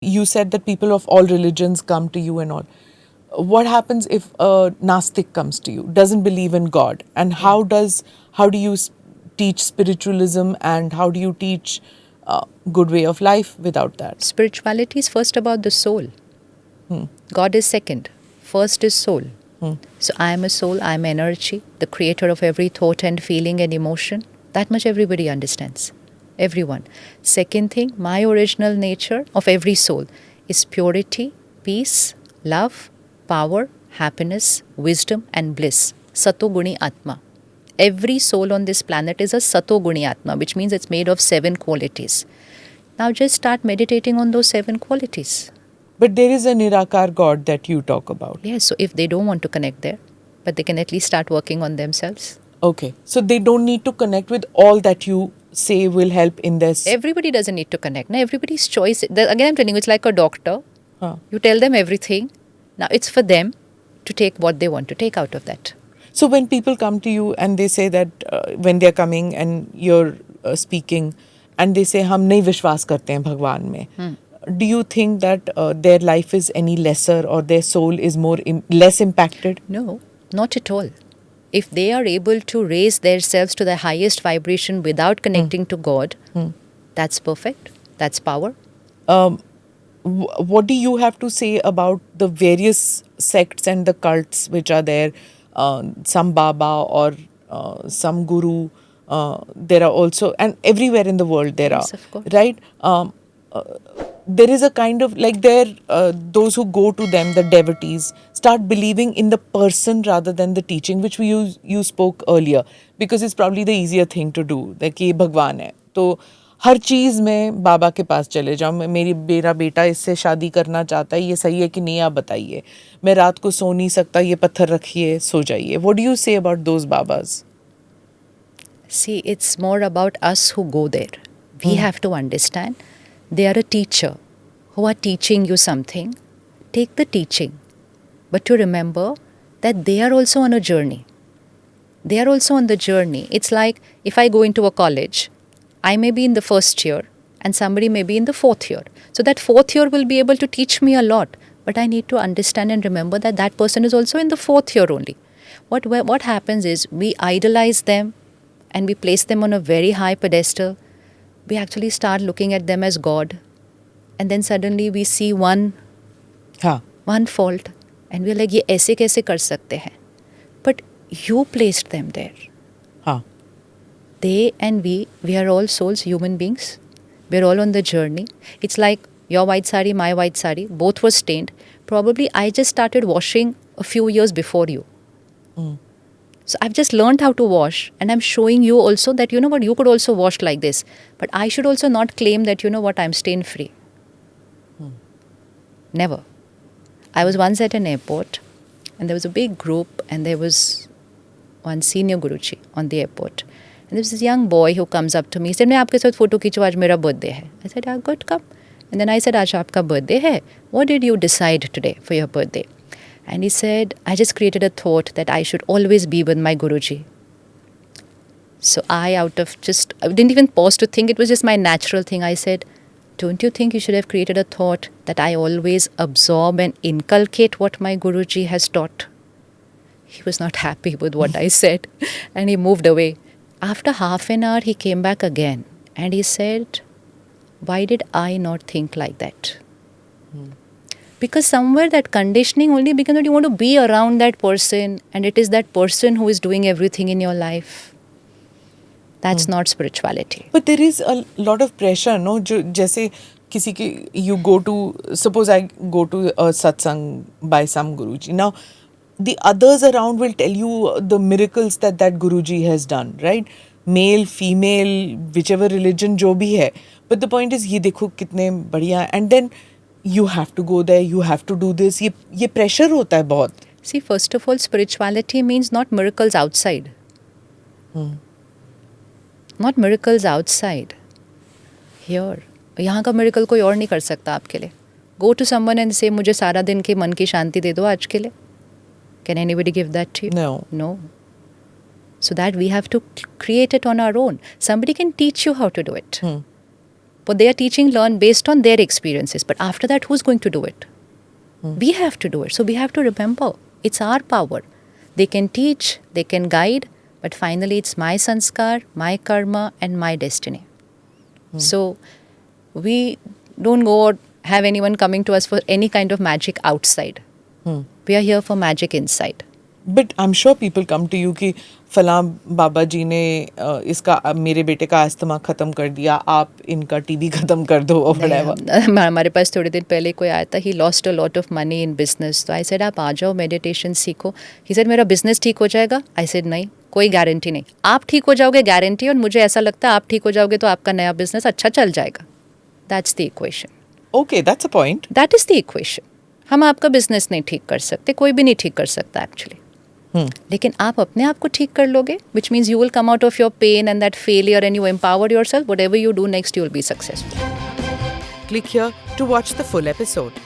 You said that people of all religions come to you and all. What happens if a Nastic comes to you, doesn't believe in God, and how do you teach spiritualism, and how do you teach good way of life without that? Spirituality is first about the soul. God is second. First is soul. So I am a soul, I am energy, the creator of every thought and feeling and emotion. That much everybody understands. Everyone. Second thing, my original nature of every soul is purity, peace, love, power, happiness, wisdom, and bliss. Sato Guni Atma. Every soul on this planet is a Sato Guni Atma, which means it's made of 7 qualities. Now just start meditating on those 7 qualities. But there is a Nirakar God that you talk about. Yes, so if they don't want to connect there, but they can at least start working on themselves. Okay. So they don't need to connect with all that you say will help in this. Everybody doesn't need to connect. Now, everybody's choice. Again, I'm telling you, it's like a doctor. Huh. You tell them everything. Now, it's for them to take what they want to take out of that. So when people come to you and they say that when they're coming and you're speaking and they say हम नहीं विश्वास करते हैं भगवान में, do you think that their life is any lesser or their soul is less impacted? No, not at all. If they are able to raise themselves to the highest vibration without connecting to God, that's perfect. That's power. What do you have to say about the various sects and the cults which are there? Some Baba or some Guru. There are also, and everywhere in the world there Yes, are, of course. right? There is a kind of like those who go to them, the devotees, start believing in the person rather than the teaching, which you spoke earlier, because it's probably the easier thing to do. Like ये भगवान है, तो हर चीज़ में बाबा के पास चले जाओ. मेरा बेटा इससे शादी करना चाहता है, ये सही है कि नहीं आप बताइए. मैं रात को सो नहीं सकता, ये पत्थर रखिए, सो जाइए. What do you say about those babas? See, it's more about us who go there. We have to understand they are a teacher who are teaching you something. Take the teaching. But to remember that they are also on a journey. They are also on the journey. It's like if I go into a college, I may be in the first year and somebody may be in the fourth year. So that fourth year will be able to teach me a lot. But I need to understand and remember that that person is also in the fourth year only. What happens is we idolize them and we place them on a very high pedestal. We actually start looking at them as God. And then suddenly we see one हाँ. fault and we're like, ये ऐसे कैसे कर सकते हैं? But you placed them there. हाँ. They and we are all souls, human beings. We're all on the journey. It's like your white sari, my white sari, both were stained. Probably I just started washing a few years before you. So I've just learned how to wash, and I'm showing you also that, you know what, you could also wash like this. But I should also not claim that, you know what, I'm stain free. Never. I was once at an airport, and there was a big group, and there was one senior Guruji on the airport. And there was this young boy who comes up to me. He said, मैं आपके साथ photo खींचूं, आज मेरा birthday है. I said, yeah, good, come. And then I said, आज आपका birthday है. What did you decide today for your birthday? And he said, I just created a thought that I should always be with my Guruji. So I didn't even pause to think, it was just my natural thing. I said, don't you think you should have created a thought that I always absorb and inculcate what my Guruji has taught? He was not happy with what I said and he moved away. After half an hour, he came back again and he said, why did I not think like that? Because somewhere that conditioning only becomes that you want to be around that person and it is that person who is doing everything in your life. That's not spirituality. But there is a lot of pressure, no? जैसे किसी के, you go to, suppose I go to a satsang by some Guruji. Now, the others around will tell you the miracles that Guruji has done, right? Male, female, whichever religion जो भी है. But the point is, ये देखो कितने बढ़िया, and then you have to go there, you have to do this. ये pressure होता है बहुत. See, first of all, spirituality means not miracles outside. Not miracles outside. Here. यहाँ का miracle कोई और नहीं कर सकता आपके लिए. Go to someone and say, मुझे सारा दिन के मन की शांति दे दो आज के लिए. Can anybody give that to you? No. No. So that we have to create it on our own. Somebody can teach you how to do it. What they are teaching, learn based on their experiences. But after that, who's going to do it? We have to do it. So we have to remember, it's our power. They can teach, they can guide, but finally it's my sanskar, my karma, and my destiny. So we don't go or have anyone coming to us for any kind of magic outside. We are here for magic inside. But I'm sure people come to you कि फलां बाबा जी ने इसका मेरे बेटे का asthma ख़त्म कर दिया, आप इनका टीबी ख़त्म कर दो और whatever. हमारे पास थोड़े दिन पहले कोई आया था, he lost a lot of money in business. तो आई सेड आप आ जाओ, मेडिटेशन सीखो. ही सेड मेरा बिजनेस ठीक हो जाएगा. आई सेड नहीं, कोई गारंटी नहीं. आप ठीक हो जाओगे गारंटी, और मुझे ऐसा लगता है आप ठीक हो जाओगे तो आपका नया बिजनेस अच्छा चल जाएगा. That's the equation. Okay, that's a point. That is the equation. हम आपका बिजनेस नहीं ठीक कर सकते, कोई भी नहीं ठीक कर सकता एक्चुअली. लेकिन आप अपने आप को ठीक कर लोगे, which means you will come out of your pain and that failure and you empower yourself. Whatever you do next, you will be successful. Click here to watch the full episode.